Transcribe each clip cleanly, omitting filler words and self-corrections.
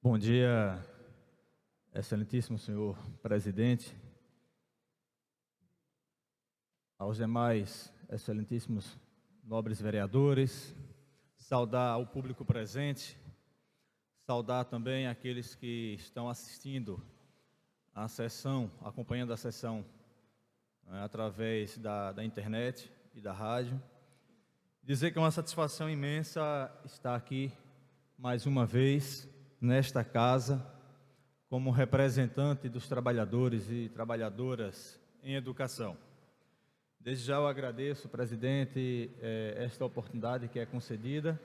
Bom dia, excelentíssimo senhor presidente, aos demais excelentíssimos nobres vereadores, saudar o público presente, saudar também aqueles que estão assistindo à sessão, acompanhando a sessão através da internet e da rádio. Dizer que é uma satisfação imensa estar aqui mais uma vez nesta casa como representante dos trabalhadores e trabalhadoras em educação. Desde já eu agradeço, presidente, esta oportunidade que é concedida,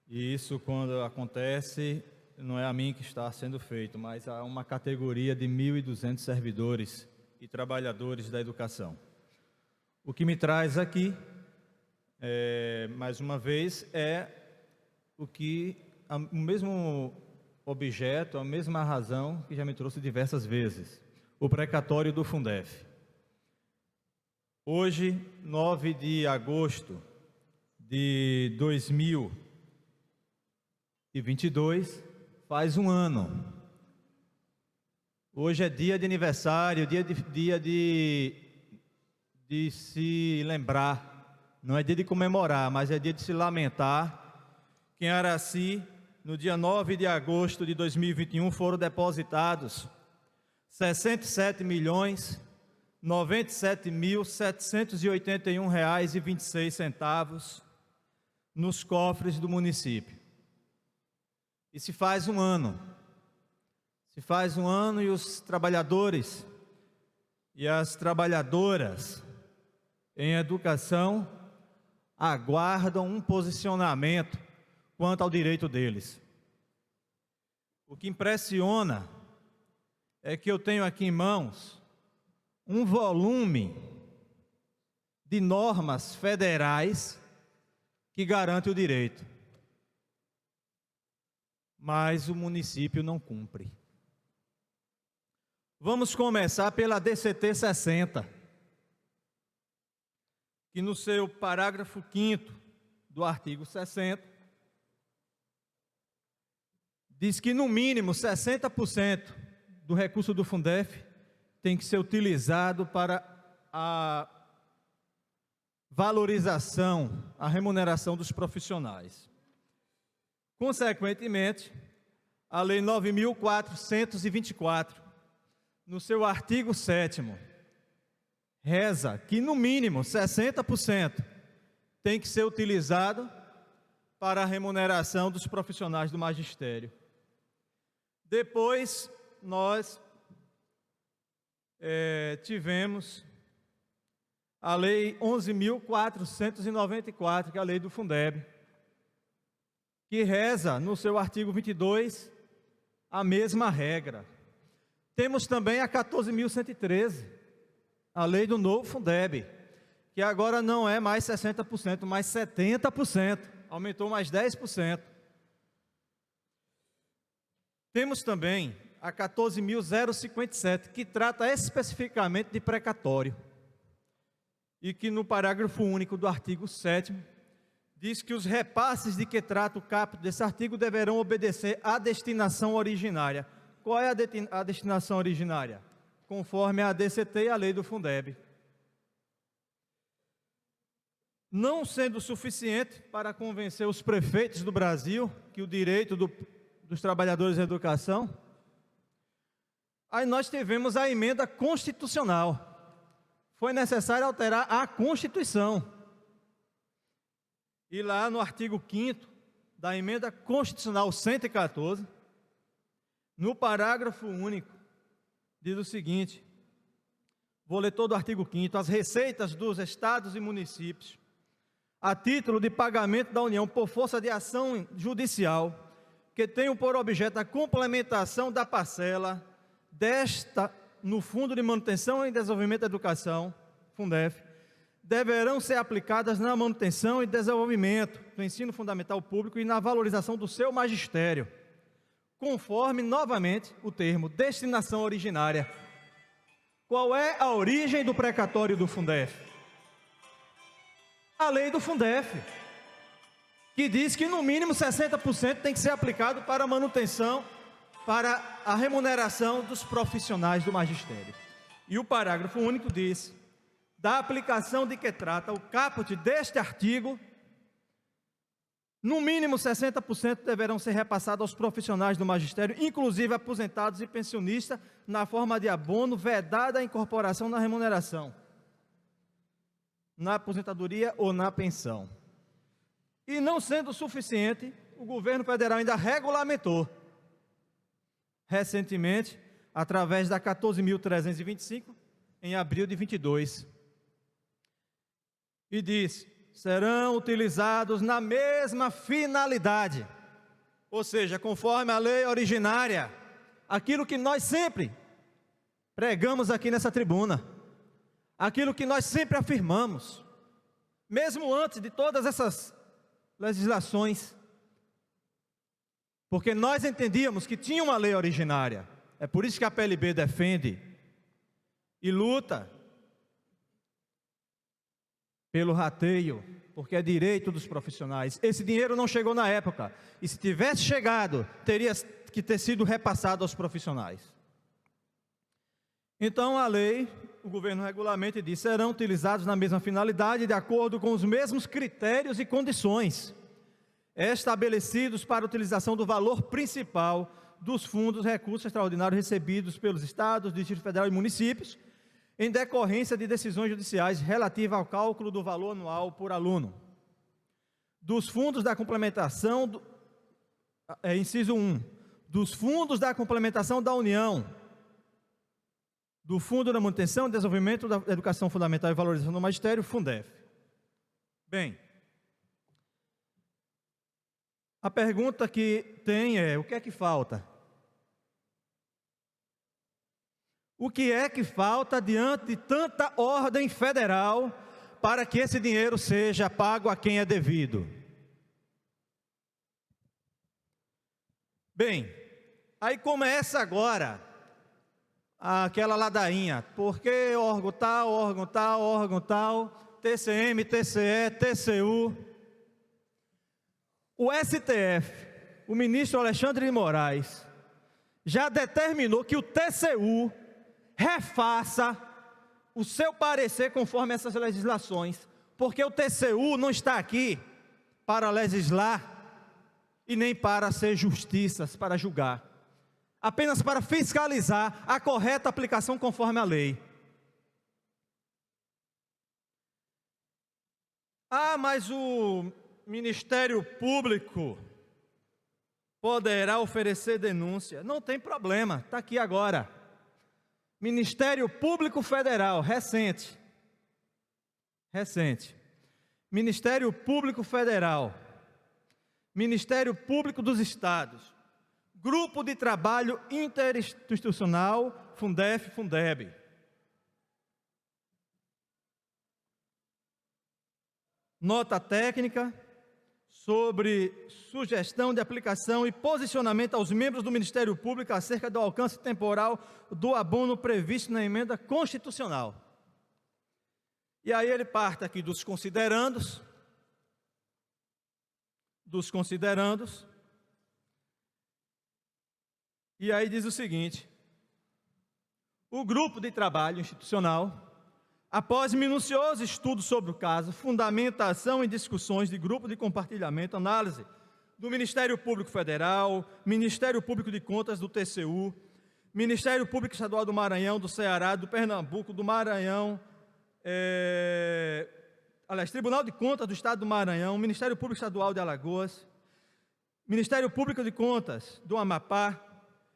e isso, quando acontece, não é a mim que está sendo feito, mas a uma categoria de 1.200 servidores e trabalhadores da educação. O que me traz aqui, mais uma vez, é o mesmo objeto, a mesma razão que já me trouxe diversas vezes, o precatório do Fundef. Hoje, 9 de agosto de 2022, faz um ano. Hoje é dia de aniversário, dia de se lembrar, não é dia de comemorar, mas é dia de se lamentar que em Araci, no dia 9 de agosto de 2021, foram depositados 67.097.781 reais e 26 centavos nos cofres do município. E se faz um ano. Se faz um ano e os trabalhadores e as trabalhadoras em educação aguardam um posicionamento quanto ao direito deles. O que impressiona é que eu tenho aqui em mãos um volume de normas federais que garante o direito, mas o município não cumpre. Vamos começar pela DCT 60, que no seu parágrafo 5º do artigo 60, diz que no mínimo 60% do recurso do Fundef tem que ser utilizado para a valorização, a remuneração dos profissionais. Consequentemente, a Lei 9.424, no seu artigo 7º, reza que no mínimo 60% tem que ser utilizado para a remuneração dos profissionais do magistério. Depois, nós tivemos a Lei 11.494, que é a Lei do Fundeb, que reza, no seu artigo 22, a mesma regra. Temos também a 14.113, a Lei do novo Fundeb, que agora não é mais 60%, mas 70%, aumentou mais 10%. Temos também a 14.057, que trata especificamente de precatório, e que no parágrafo único do artigo 7º, diz que os repasses de que trata o caput desse artigo deverão obedecer à destinação originária. Qual é a destinação originária? Conforme a DCT e a Lei do Fundeb. Não sendo suficiente para convencer os prefeitos do Brasil que o direito dos trabalhadores da educação, aí nós tivemos a emenda constitucional. Foi necessário alterar a Constituição. E lá no artigo 5º da emenda constitucional 114, no parágrafo único, diz o seguinte, vou ler todo o artigo 5º, as receitas dos estados e municípios, a título de pagamento da União por força de ação judicial, que tenham por objeto a complementação da parcela desta no Fundo de Manutenção e Desenvolvimento da Educação, Fundef, deverão ser aplicadas na manutenção e desenvolvimento do ensino fundamental público e na valorização do seu magistério, conforme, novamente, o termo destinação originária. Qual é a origem do precatório do Fundef? A lei do Fundef. que diz que no mínimo 60% tem que ser aplicado para a manutenção, para a remuneração dos profissionais do magistério. E o parágrafo único diz: da aplicação de que trata o caput deste artigo, no mínimo 60% deverão ser repassados aos profissionais do magistério, inclusive aposentados e pensionistas, na forma de abono, vedada a incorporação na remuneração, na aposentadoria ou na pensão. E não sendo suficiente, o governo federal ainda regulamentou recentemente, através da 14.325, em abril de 22, e diz: serão utilizados na mesma finalidade, ou seja, conforme a lei originária, aquilo que nós sempre pregamos aqui nessa tribuna, aquilo que nós sempre afirmamos, mesmo antes de todas essas legislações, porque nós entendíamos que tinha uma lei originária. É por isso que a PLB defende e luta pelo rateio, porque é direito dos profissionais. Esse dinheiro não chegou na época, e se tivesse chegado, teria que ter sido repassado aos profissionais. Então a lei, o governo regulamenta e diz: serão utilizados na mesma finalidade, de acordo com os mesmos critérios e condições estabelecidos para a utilização do valor principal dos fundos recursos extraordinários recebidos pelos estados, Distrito Federal e municípios, em decorrência de decisões judiciais relativas ao cálculo do valor anual por aluno, dos fundos da complementação, inciso 1, dos fundos da complementação da União, do Fundo da Manutenção e Desenvolvimento da Educação Fundamental e Valorização do Magistério, Fundef. Bem, a pergunta que tem é: o que é que falta? O que é que falta diante de tanta ordem federal para que esse dinheiro seja pago a quem é devido? Bem, aí começa agora aquela ladainha, porque órgão tal, TCM, TCE, TCU. O STF, o ministro Alexandre de Moraes, já determinou que o TCU refaça o seu parecer conforme essas legislações, porque o TCU não está aqui para legislar e nem para ser justiças, para julgar, apenas para fiscalizar a correta aplicação conforme a lei. Ah, mas o Ministério Público poderá oferecer denúncia. Não tem problema, está aqui agora. Ministério Público Federal, recente. Ministério Público Federal, Ministério Público dos Estados, Grupo de Trabalho Interinstitucional, Fundef, Fundeb. Nota técnica sobre sugestão de aplicação e posicionamento aos membros do Ministério Público acerca do alcance temporal do abono previsto na emenda constitucional. E aí ele parte aqui dos considerandos, e aí diz o seguinte: o grupo de trabalho institucional, após minucioso estudo sobre o caso, fundamentação e discussões de grupo de compartilhamento, análise do Ministério Público Federal, Ministério Público de Contas do TCU, Ministério Público Estadual do Maranhão, do Ceará, do Pernambuco, do Maranhão, Tribunal de Contas do Estado do Maranhão, Ministério Público Estadual de Alagoas, Ministério Público de Contas do Amapá,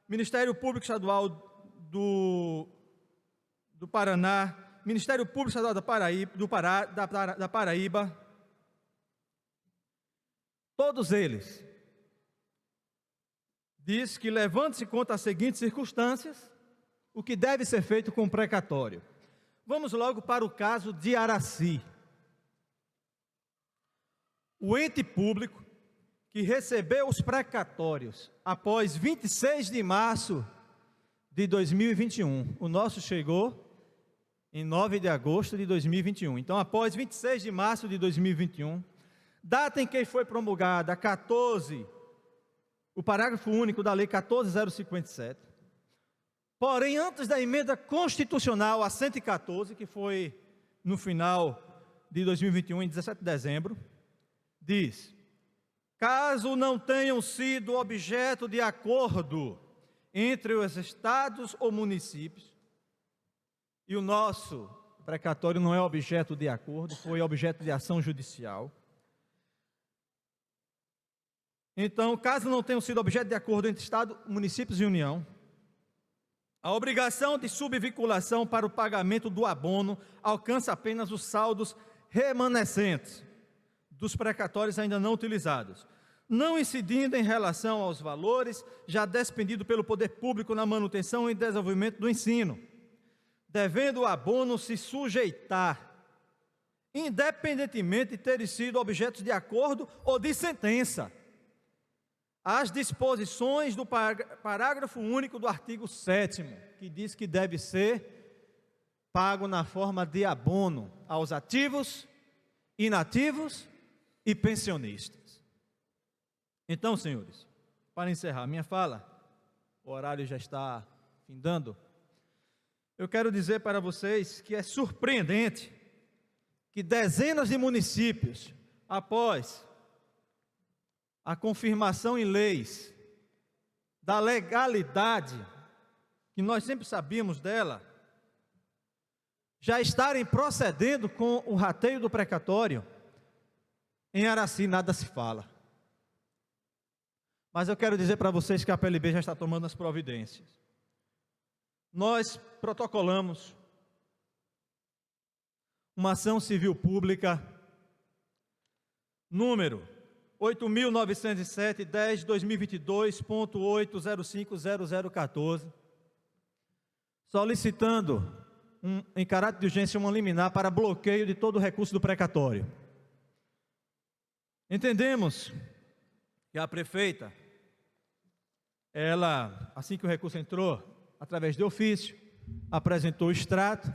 Ministério Público Estadual do Paraná, Ministério Público Estadual da Paraíba, todos eles, diz que, levando-se em conta as seguintes circunstâncias, o que deve ser feito com o precatório. Vamos logo para o caso de Araci. O ente público que recebeu os precatórios após 26 de março de 2021, o nosso chegou em 9 de agosto de 2021. Então, após 26 de março de 2021, data em que foi promulgada o parágrafo único da Lei 14.057. Porém, antes da emenda constitucional a 114, que foi no final de 2021, em 17 de dezembro, diz: caso não tenham sido objeto de acordo entre os estados ou municípios, e o nosso precatório não é objeto de acordo, foi objeto de ação judicial. Então, caso não tenham sido objeto de acordo entre estado, municípios e União, a obrigação de subvinculação para o pagamento do abono alcança apenas os saldos remanescentes dos precatórios ainda não utilizados, não incidindo em relação aos valores já despendidos pelo poder público na manutenção e desenvolvimento do ensino, devendo o abono se sujeitar, independentemente de terem sido objetos de acordo ou de sentença, às disposições do parágrafo único do artigo 7º, que diz que deve ser pago na forma de abono aos ativos, inativos e pensionistas. Então, senhores, para encerrar minha fala, o horário já está findando, eu quero dizer para vocês que é surpreendente que dezenas de municípios, após a confirmação em leis da legalidade, que nós sempre sabíamos dela, já estarem procedendo com o rateio do precatório. Em Araci nada se fala. Mas eu quero dizer para vocês que a PLB já está tomando as providências. Nós protocolamos uma ação civil pública número 8.907/10/2022.8050014, solicitando em caráter de urgência uma liminar para bloqueio de todo o recurso do precatório. Entendemos que a prefeita, ela, assim que o recurso entrou, através de ofício, apresentou o extrato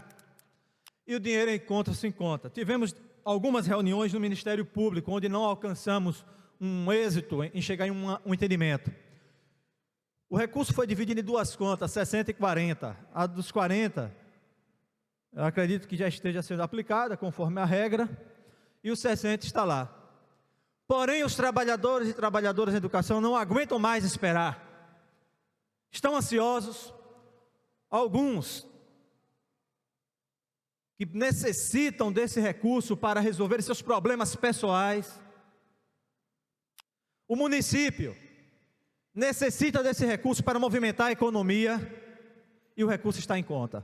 e o dinheiro encontra-se em conta. Tivemos algumas reuniões no Ministério Público, onde não alcançamos um êxito em chegar em um entendimento. O recurso foi dividido em duas contas, 60 e 40. A dos 40, eu acredito que já esteja sendo aplicada, conforme a regra, e o 60 está lá. Porém, os trabalhadores e trabalhadoras da educação não aguentam mais esperar. Estão ansiosos, alguns que necessitam desse recurso para resolver seus problemas pessoais. O município necessita desse recurso para movimentar a economia e o recurso está em conta.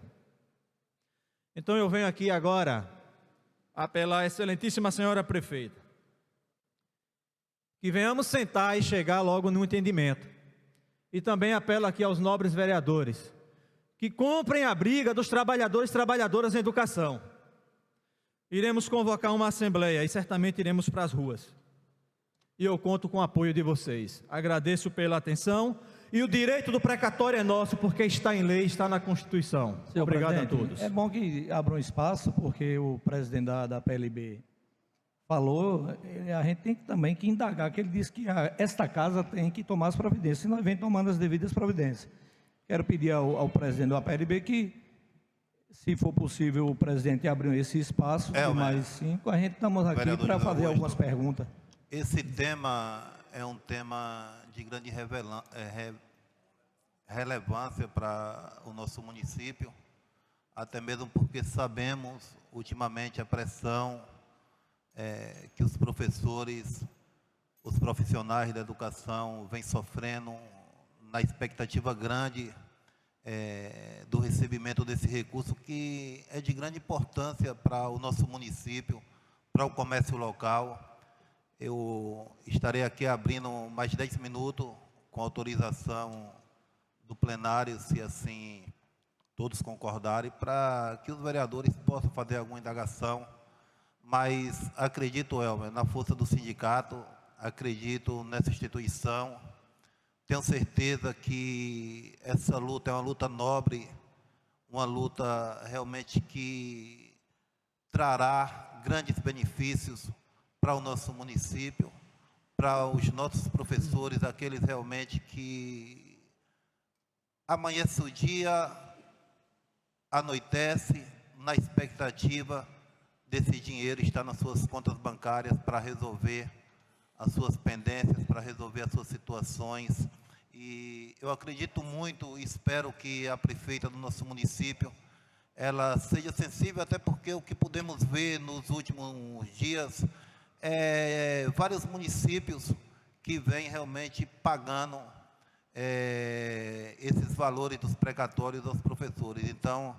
Então eu venho aqui agora apelar à excelentíssima senhora prefeita, que venhamos sentar e chegar logo no entendimento. E também apelo aqui aos nobres vereadores, que comprem a briga dos trabalhadores e trabalhadoras em educação. Iremos convocar uma assembleia e certamente iremos para as ruas. E eu conto com o apoio de vocês. Agradeço pela atenção. E o direito do precatório é nosso, porque está em lei, está na Constituição. Senhor Obrigado a presidente, todos. É bom que abra um espaço, porque o presidente da PLB falou, a gente tem também que indagar, que ele disse que esta casa tem que tomar as providências, e nós vem tomando as devidas providências. Quero pedir ao presidente da PLB que, se for possível, o presidente abrir esse espaço, de mais 5, a gente estamos aqui para fazer algumas perguntas. Esse tema é um tema de grande relevância para o nosso município, até mesmo porque sabemos, ultimamente, a pressão que os professores, os profissionais da educação vêm sofrendo na expectativa grande do recebimento desse recurso, que é de grande importância para o nosso município, para o comércio local. Eu estarei aqui abrindo mais 10 minutos, com autorização do plenário, se assim todos concordarem, para que os vereadores possam fazer alguma indagação. Mas acredito, Elmer, na força do sindicato, acredito nessa instituição, tenho certeza que essa luta é uma luta nobre, uma luta realmente que trará grandes benefícios para o nosso município, para os nossos professores, aqueles realmente que amanhece o dia, anoitece, na expectativa desse dinheiro estar nas suas contas bancárias para resolver as suas pendências, para resolver as suas situações. E eu acredito muito e espero que a prefeita do nosso município, ela seja sensível, até porque o que podemos ver nos últimos dias vários municípios que vêm realmente pagando esses valores dos precatórios aos professores. Então,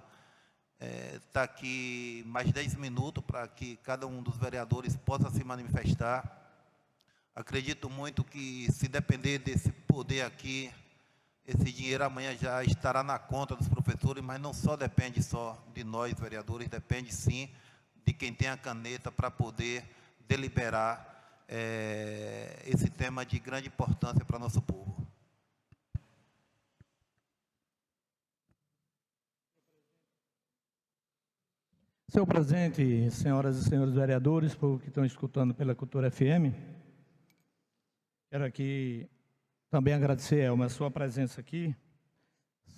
está aqui mais 10 minutos para que cada um dos vereadores possa se manifestar. Acredito muito que, se depender desse poder aqui, esse dinheiro amanhã já estará na conta dos professores, mas não só depende só de nós, vereadores, depende sim de quem tem a caneta para poder deliberar esse tema de grande importância para nosso povo. Senhor presidente, senhoras e senhores vereadores, povo que estão escutando pela Cultura FM, quero aqui também agradecer, Elma, a sua presença aqui.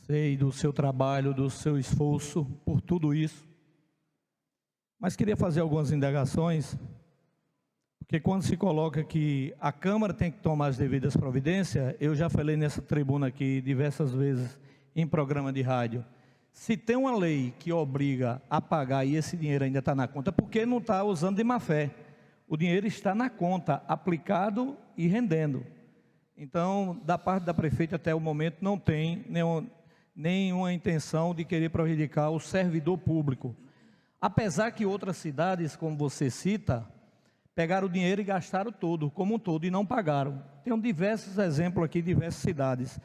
Sei do seu trabalho, do seu esforço por tudo isso. Mas queria fazer algumas indagações, porque quando se coloca que a Câmara tem que tomar as devidas providências, eu já falei nessa tribuna aqui diversas vezes em programa de rádio, se tem uma lei que obriga a pagar e esse dinheiro ainda está na conta, por que não está usando de má fé? O dinheiro está na conta, aplicado e rendendo. Então, da parte da prefeita, até o momento, não tem nenhuma intenção de querer prejudicar o servidor público. Apesar que outras cidades, como você cita, pegaram o dinheiro e gastaram todo, como um todo, e não pagaram. Tem diversos exemplos aqui, diversas cidades.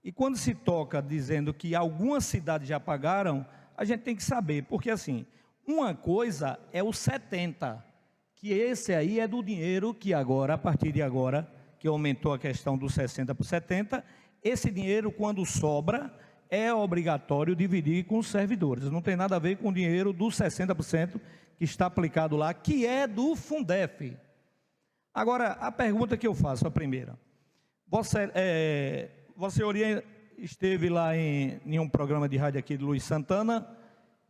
E quando se toca dizendo que algumas cidades já pagaram, a gente tem que saber, porque assim, uma coisa é o 70, que esse aí é do dinheiro que agora, a partir de agora, que aumentou a questão do 60 para 70, esse dinheiro, quando sobra, é obrigatório dividir com os servidores. Não tem nada a ver com o dinheiro dos 60% que está aplicado lá, que é do Fundef. Agora, a pergunta que eu faço, a primeira. Vossa Senhoria esteve lá em um programa de rádio aqui de Luiz Santana,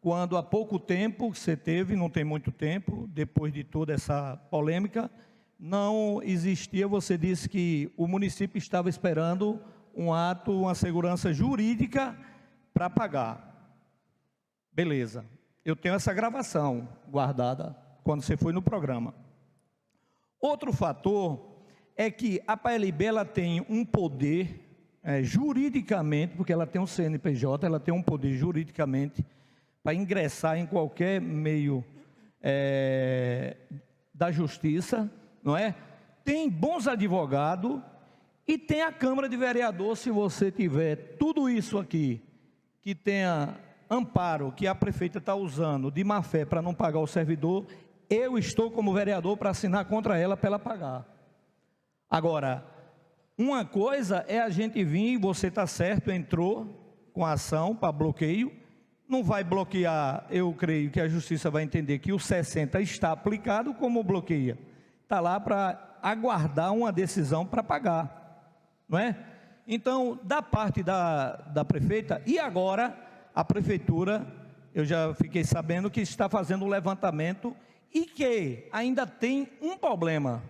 quando há pouco tempo, você teve, não tem muito tempo, depois de toda essa polêmica, não existia, você disse que o município estava esperando um ato, uma segurança jurídica para pagar. Beleza, eu tenho essa gravação guardada quando você foi no programa. Outro fator é que a PLB ela tem um poder juridicamente, porque ela tem um CNPJ, ela tem um poder juridicamente para ingressar em qualquer meio da justiça, não é? Tem bons advogados e tem a Câmara de Vereador. Se você tiver tudo isso aqui, que tenha amparo, que a prefeita está usando de má fé para não pagar o servidor, eu estou como vereador para assinar contra ela para ela pagar. Agora, uma coisa é a gente vir, você está certo, entrou com a ação para bloqueio, não vai bloquear, eu creio que a justiça vai entender que o 60 está aplicado, como bloqueia. Está lá para aguardar uma decisão para pagar, não é? Então, da parte da prefeita, e agora a prefeitura, eu já fiquei sabendo que está fazendo um levantamento e que ainda tem um problema,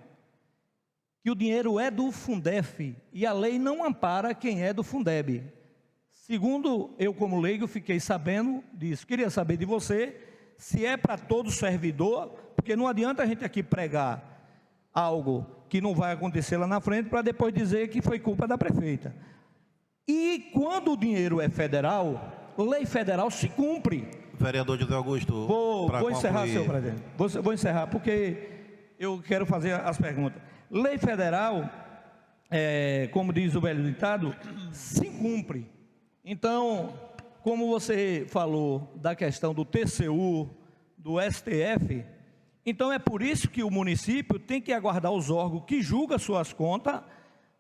que o dinheiro é do Fundef e a lei não ampara quem é do Fundeb. Segundo eu, como leigo, fiquei sabendo disso. Queria saber de você se é para todo servidor, porque não adianta a gente aqui pregar algo que não vai acontecer lá na frente para depois dizer que foi culpa da prefeita. E quando o dinheiro é federal, lei federal se cumpre. Vereador José Augusto, vou encerrar, senhor presidente. Vou encerrar, porque eu quero fazer as perguntas. Lei federal, como diz o velho ditado, se cumpre. Então, como você falou da questão do TCU, do STF, então é por isso que o município tem que aguardar os órgãos que julgam suas contas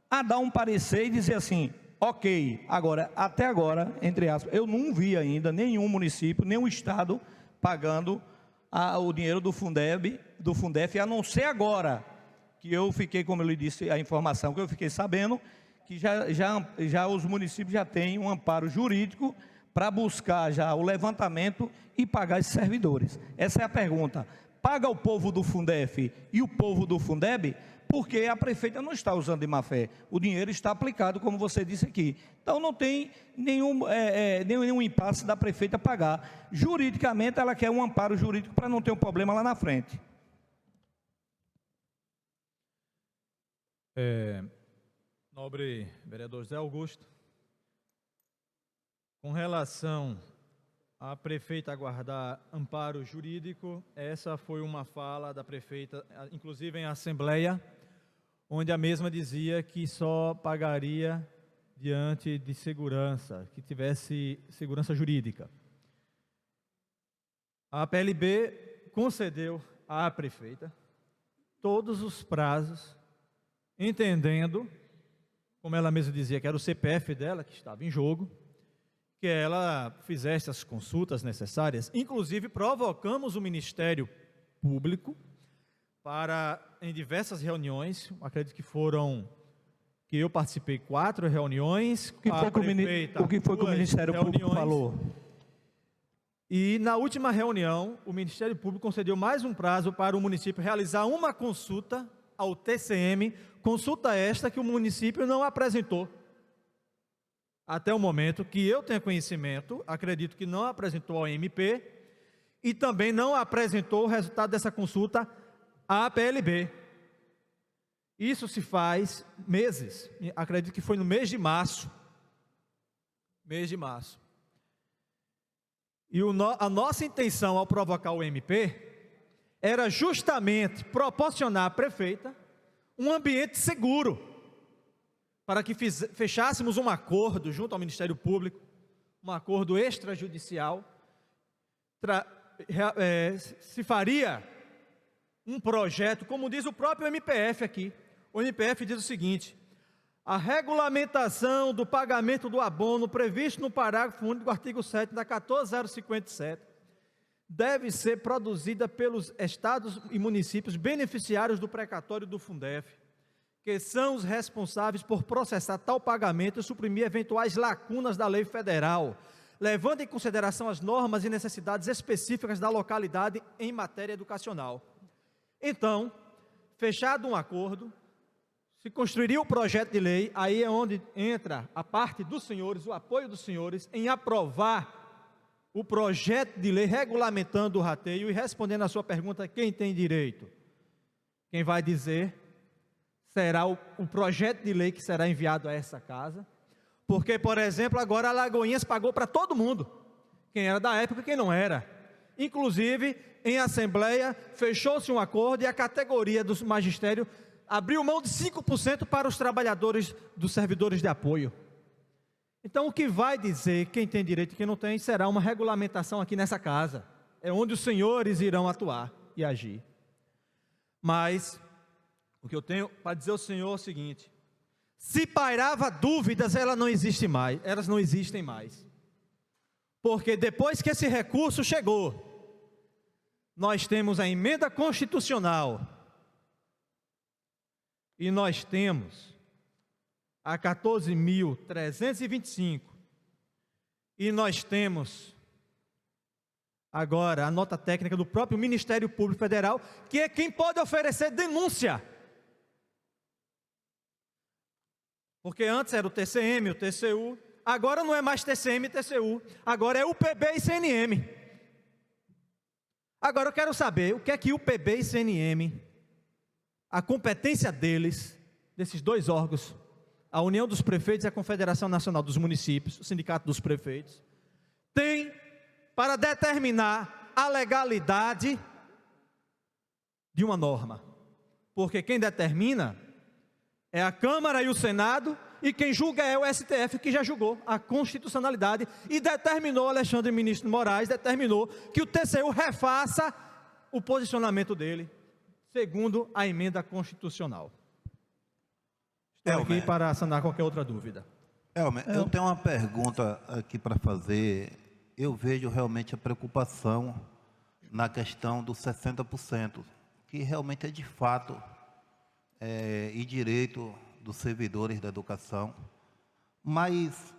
a dar um parecer e dizer assim, ok, agora, até agora, entre aspas, eu não vi ainda nenhum município, nenhum estado pagando o dinheiro do Fundef, a não ser agora, que eu fiquei, como eu lhe disse, a informação que eu fiquei sabendo, que já os municípios já têm um amparo jurídico para buscar já o levantamento e pagar esses servidores. Essa é a pergunta. Paga o povo do Fundef e o povo do Fundeb, porque a prefeita não está usando de má fé. O dinheiro está aplicado, como você disse aqui. Então não tem nenhum impasse da prefeita pagar. Juridicamente, ela quer um amparo jurídico para não ter um problema lá na frente. Nobre vereador Zé Augusto, com relação a prefeita aguardar amparo jurídico, essa foi uma fala da prefeita, inclusive em assembleia, onde a mesma dizia que só pagaria diante de segurança, que tivesse segurança jurídica. A PLB concedeu à prefeita todos os prazos, entendendo, como ela mesma dizia, que era o CPF dela que estava em jogo, que ela fizesse as consultas necessárias. Inclusive, provocamos o Ministério Público para, em diversas reuniões, acredito que eu participei 4 reuniões. O que foi que o Ministério Público falou? E na última reunião, o Ministério Público concedeu mais um prazo para o município realizar uma consulta ao TCM, consulta esta que o município não apresentou. Até o momento que eu tenha conhecimento, acredito que não apresentou ao MP e também não apresentou o resultado dessa consulta à PLB. Isso se faz meses, acredito que foi no mês de março. E a nossa intenção ao provocar o MP era justamente proporcionar à prefeita um ambiente seguro, para que fechássemos um acordo junto ao Ministério Público, um acordo extrajudicial, se faria um projeto, como diz o próprio MPF aqui. O MPF diz o seguinte: a regulamentação do pagamento do abono previsto no parágrafo único do artigo 7 da 14057 deve ser produzida pelos estados e municípios beneficiários do precatório do Fundef, que são os responsáveis por processar tal pagamento e suprimir eventuais lacunas da lei federal, levando em consideração as normas e necessidades específicas da localidade em matéria educacional. Então, fechado um acordo, se construiria o projeto de lei, aí é onde entra a parte dos senhores, o apoio dos senhores, em aprovar o projeto de lei regulamentando o rateio. E respondendo a sua pergunta, quem tem direito? Quem vai dizer será o projeto de lei que será enviado a essa casa, porque, por exemplo, agora a Lagoinhas pagou para todo mundo, quem era da época e quem não era. Inclusive, em assembleia, fechou-se um acordo e a categoria do magistério abriu mão de 5% para os trabalhadores dos servidores de apoio. Então, o que vai dizer quem tem direito e quem não tem será uma regulamentação aqui nessa casa, é onde os senhores irão atuar e agir. Mas o que eu tenho para dizer ao senhor é o seguinte: se pairava dúvidas, elas não existem mais. Porque depois que esse recurso chegou, nós temos a emenda constitucional e nós temos a 14.325 e nós temos agora a nota técnica do próprio Ministério Público Federal, que é quem pode oferecer denúncia. Porque antes era o TCM, o TCU, agora não é mais TCM e TCU, agora é UPB e CNM. Agora eu quero saber o que é que UPB e CNM, a competência deles, desses dois órgãos, a União dos Prefeitos e a Confederação Nacional dos Municípios, o Sindicato dos Prefeitos, tem para determinar a legalidade de uma norma. Porque quem determina é a Câmara e o Senado, e quem julga é o STF, que já julgou a constitucionalidade e determinou, Alexandre Ministro Moraes, determinou que o TCU refaça o posicionamento dele, segundo a emenda constitucional. Estou aqui para sanar qualquer outra dúvida. Elmer, eu tenho uma pergunta aqui para fazer. Eu vejo realmente a preocupação na questão dos 60%, que realmente é de fato e direito dos servidores da educação, mas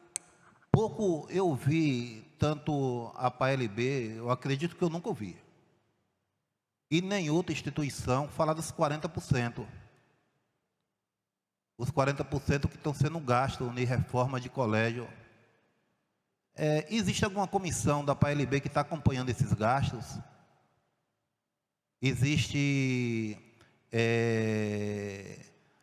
pouco eu vi, tanto a PLB, eu acredito que eu nunca ouvi, e nem outra instituição falar dos 40%. Os 40% que estão sendo gastos em reforma de colégio. Existe alguma comissão da PLB que está acompanhando esses gastos? Existe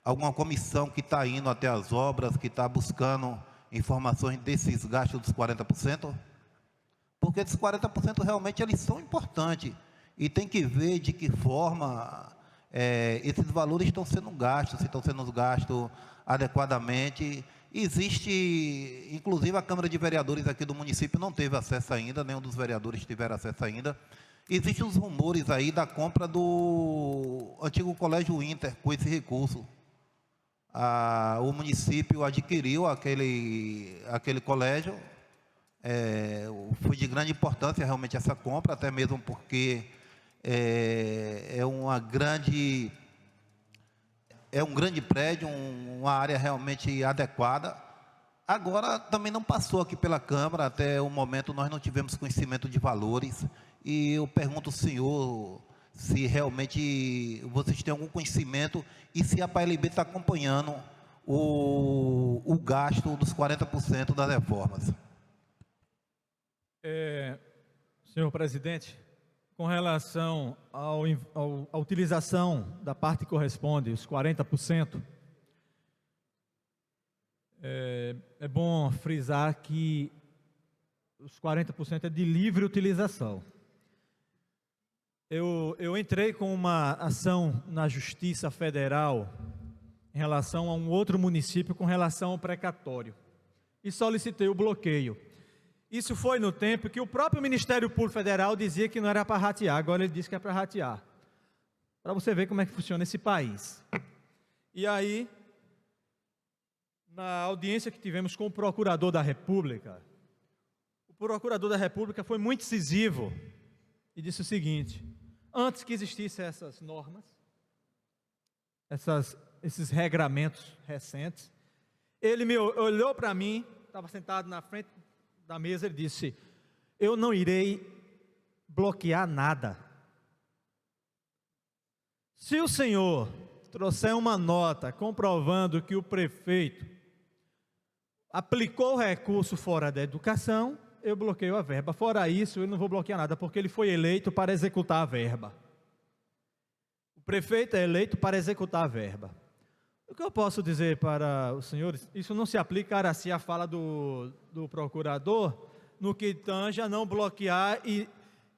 alguma comissão que está indo até as obras, que está buscando informações desses gastos dos 40%? Porque esses 40% realmente eles são importantes e tem que ver de que forma esses valores estão sendo gastos, se estão sendo gastos adequadamente. Existe, inclusive a Câmara de Vereadores aqui do município não teve acesso ainda, nenhum dos vereadores tiveram acesso ainda. Existem os rumores aí da compra do antigo Colégio Inter com esse recurso. O município adquiriu aquele colégio, foi de grande importância realmente essa compra, até mesmo porque é um grande prédio, uma área realmente adequada. Agora, também não passou aqui pela Câmara, até o momento nós não tivemos conhecimento de valores, e eu pergunto ao senhor se realmente vocês têm algum conhecimento e se a PLB está acompanhando o gasto dos 40% das reformas. Senhor presidente, com relação à utilização da parte que corresponde, os 40%, é bom frisar que os 40% é de livre utilização. Eu entrei com uma ação na Justiça Federal em relação a um outro município com relação ao precatório e solicitei o bloqueio. Isso foi no tempo que o próprio Ministério Público Federal dizia que não era para ratear, agora ele diz que é para ratear. Para você ver como é que funciona esse país. E aí, na audiência que tivemos com o Procurador da República, o Procurador da República foi muito incisivo e disse o seguinte: antes que existissem essas normas, esses regramentos recentes, ele me olhou para mim, estava sentado na frente da mesa, ele disse: eu não irei bloquear nada. Se o senhor trouxer uma nota comprovando que o prefeito aplicou o recurso fora da educação, eu bloqueio a verba. Fora isso, eu não vou bloquear nada, porque ele foi eleito para executar a verba. O prefeito é eleito para executar a verba. O que eu posso dizer para os senhores, isso não se aplica a fala do procurador, no que tange a não bloquear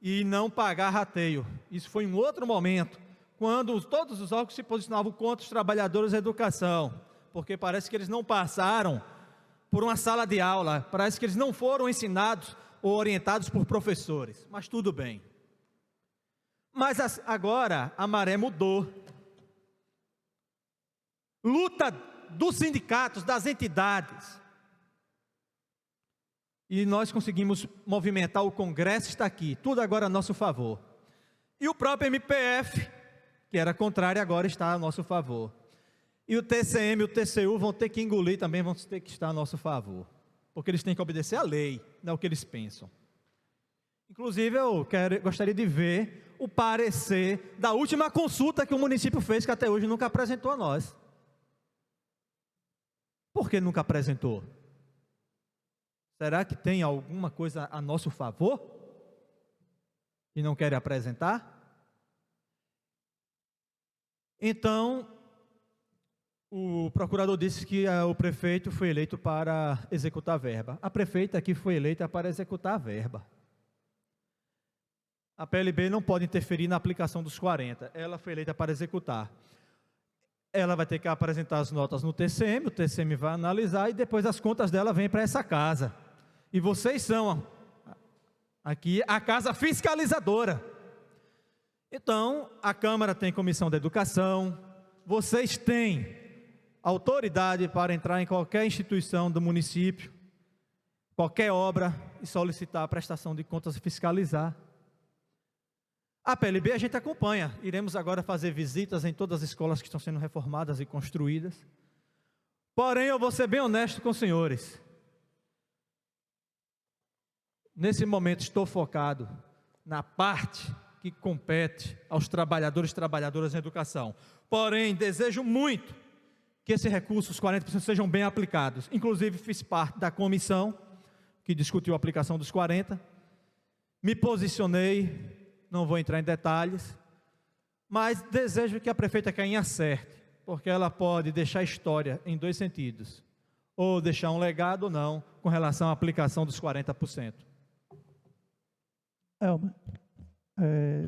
e não pagar rateio. Isso foi em outro momento, quando todos os órgãos se posicionavam contra os trabalhadores da educação, porque parece que eles não passaram por uma sala de aula, parece que eles não foram ensinados ou orientados por professores, mas tudo bem. Mas agora a maré mudou. Luta dos sindicatos, das entidades. E nós conseguimos movimentar, o Congresso está aqui, tudo agora a nosso favor. E o próprio MPF, que era contrário, agora está a nosso favor. E o TCM e o TCU vão ter que engolir também, vão ter que estar a nosso favor. Porque eles têm que obedecer à lei, não é o que eles pensam. Inclusive, eu gostaria de ver o parecer da última consulta que o município fez, que até hoje nunca apresentou a nós. Por que nunca apresentou? Será que tem alguma coisa a nosso favor? E não querem apresentar? Então, o procurador disse que o prefeito foi eleito para executar a verba. A prefeita aqui foi eleita para executar a verba. A PLB não pode interferir na aplicação dos 40. Ela foi eleita para executar. Ela vai ter que apresentar as notas no TCM, o TCM vai analisar e depois as contas dela vêm para essa casa. E vocês são aqui a casa fiscalizadora. Então, a Câmara tem comissão de educação, vocês têm autoridade para entrar em qualquer instituição do município, qualquer obra e solicitar a prestação de contas e fiscalizar. A PLB a gente acompanha. Iremos agora fazer visitas em todas as escolas que estão sendo reformadas e construídas. Porém, eu vou ser bem honesto com os senhores. Nesse momento estou focado na parte que compete aos trabalhadores e trabalhadoras em educação. Porém, desejo muito que esses recursos, os 40%, sejam bem aplicados. Inclusive, fiz parte da comissão que discutiu a aplicação dos 40%. Me posicionei, não vou entrar em detalhes, mas desejo que a prefeita Cainha acerte, porque ela pode deixar a história em dois sentidos, ou deixar um legado ou não, com relação à aplicação dos 40%. Elmer,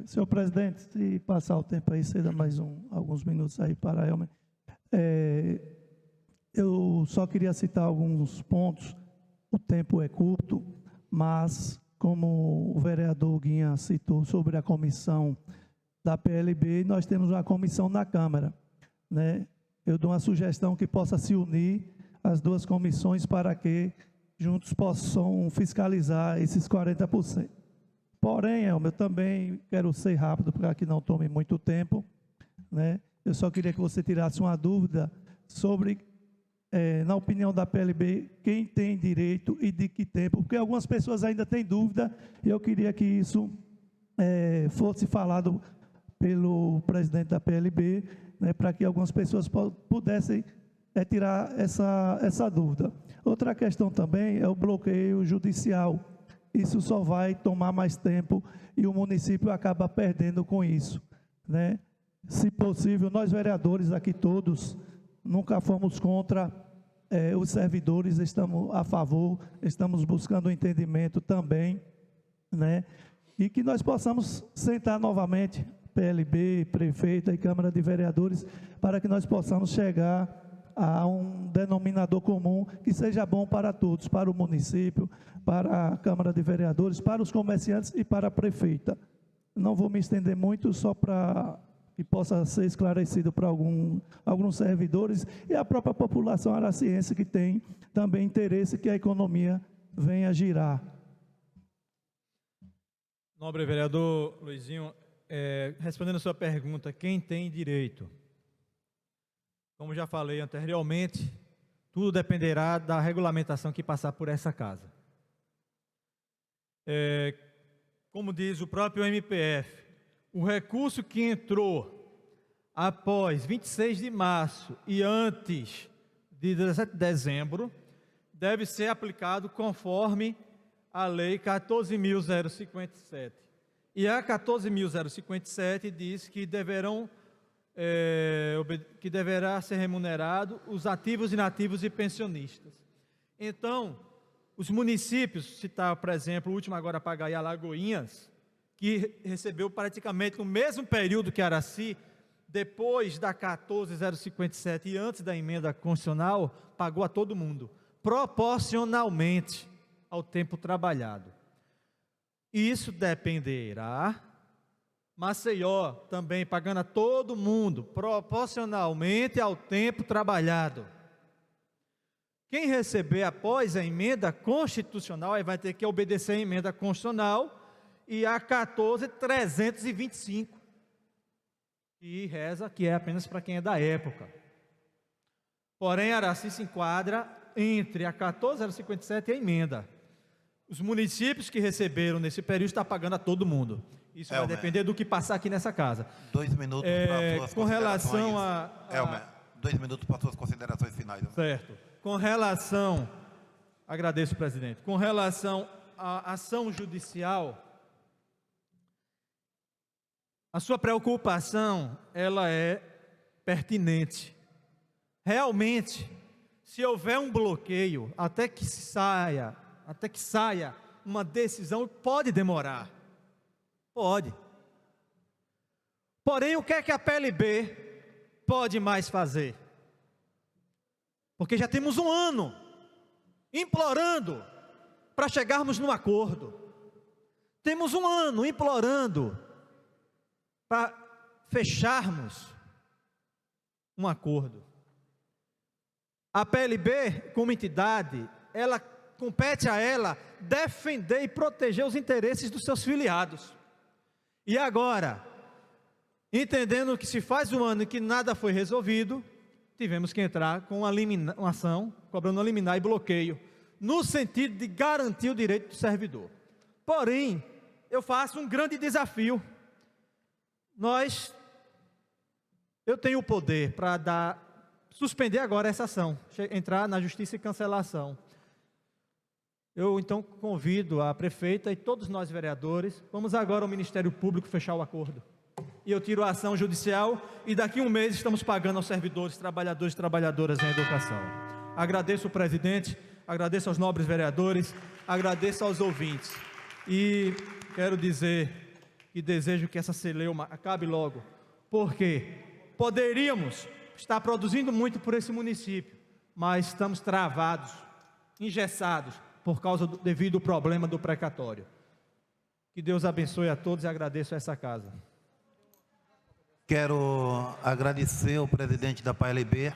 senhor presidente, se passar o tempo aí, ceda mais alguns minutos aí para Elmer. Eu só queria citar alguns pontos, o tempo é curto, mas como o vereador Guinha citou sobre a comissão da PLB, nós temos uma comissão na Câmara, né? Eu dou uma sugestão que possa se unir as duas comissões para que juntos possam fiscalizar esses 40%. Porém, Elmer, eu também quero ser rápido para que não tome muito tempo, né? Eu só queria que você tirasse uma dúvida sobre, na opinião da PLB, quem tem direito e de que tempo, porque algumas pessoas ainda têm dúvida, e eu queria que isso fosse falado pelo presidente da PLB, né, para que algumas pessoas pudessem tirar essa dúvida. Outra questão também é o bloqueio judicial. Isso só vai tomar mais tempo e o município acaba perdendo com isso, né? Se possível, nós vereadores aqui todos nunca fomos contra os servidores, estamos a favor, estamos buscando um entendimento também, né? E que nós possamos sentar novamente, PLB, prefeita e Câmara de Vereadores, para que nós possamos chegar a um denominador comum que seja bom para todos, para o município, para a Câmara de Vereadores, para os comerciantes e para a prefeita. Não vou me estender muito, só para que possa ser esclarecido para alguns servidores e a própria população araciense que tem também interesse que a economia venha girar. Nobre vereador Luizinho, respondendo a sua pergunta, quem tem direito? Como já falei anteriormente, tudo dependerá da regulamentação que passar por essa casa. Como diz o próprio MPF, o recurso que entrou após 26 de março e antes de 17 de dezembro deve ser aplicado conforme a Lei 14.057. E a 14.057 diz que deverá ser remunerado os ativos, inativos e pensionistas. Então, os municípios, citar, por exemplo, o último agora a pagar aí, Alagoinhas, que recebeu praticamente no mesmo período que Araci, depois da 14.057 e antes da emenda constitucional, pagou a todo mundo, proporcionalmente ao tempo trabalhado. Isso dependerá, Maceió também pagando a todo mundo, proporcionalmente ao tempo trabalhado. Quem receber após a emenda constitucional, aí vai ter que obedecer a emenda constitucional e a 14.325, e reza que é apenas para quem é da época. Porém, Araci se enquadra entre a 14.057 e a emenda. Os municípios que receberam nesse período estão pagando a todo mundo. Isso vai depender do que passar aqui nessa casa. 2 minutos para suas com relação a... Elmer, 2 minutos para suas considerações finais. Né? Certo. Com relação... Agradeço, presidente. Com relação à ação judicial, a sua preocupação, ela é pertinente. Realmente, se houver um bloqueio, até que saia uma decisão, pode demorar. Pode. Porém, o que é que a PLB pode mais fazer? Porque já temos um ano implorando para chegarmos num acordo. Temos um ano implorando para fecharmos um acordo. A PLB, como entidade, compete a ela defender e proteger os interesses dos seus filiados. E agora, entendendo que se faz um ano que nada foi resolvido, tivemos que entrar com uma ação, cobrando uma liminar e bloqueio, no sentido de garantir o direito do servidor. Porém, eu faço um grande desafio. Eu tenho o poder para suspender agora essa ação, entrar na justiça e cancelar a ação. Eu então convido a prefeita e todos nós vereadores, vamos agora ao Ministério Público fechar o acordo. E eu tiro a ação judicial e daqui a um mês estamos pagando aos servidores, trabalhadores e trabalhadoras em educação. Agradeço o presidente, agradeço aos nobres vereadores, agradeço aos ouvintes. E quero dizer que desejo que essa celeuma acabe logo, porque poderíamos estar produzindo muito por esse município, mas estamos travados, engessados, por causa do devido problema do precatório. Que Deus abençoe a todos e agradeço a essa casa. Quero agradecer ao presidente da PLB,